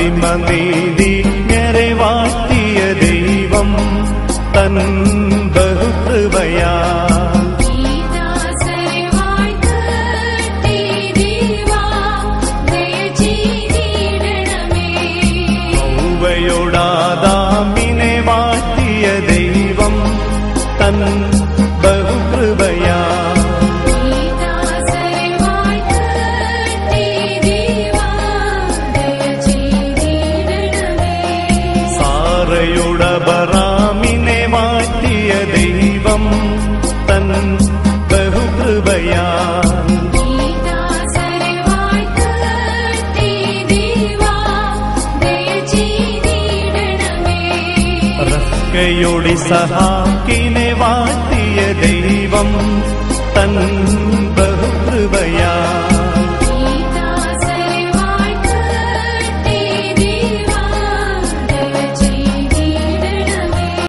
അടിമനീതിജ്ഞരെ വാഴ്ത്തിയ ദൈവം തൻ ബഹുകൃപയാ ോടാദാമിനെ വാഴ്ത്തിയ ദൈവം തൻ ബഹുകൃപയാ സാറയോടബറാമിനെ വാഴ്ത്തിയ ദൈവം തൻ ബഹുകൃപയാ യോടി സഹാക്കിനെ വാഴ്ത്തിയ ദൈവം തൻ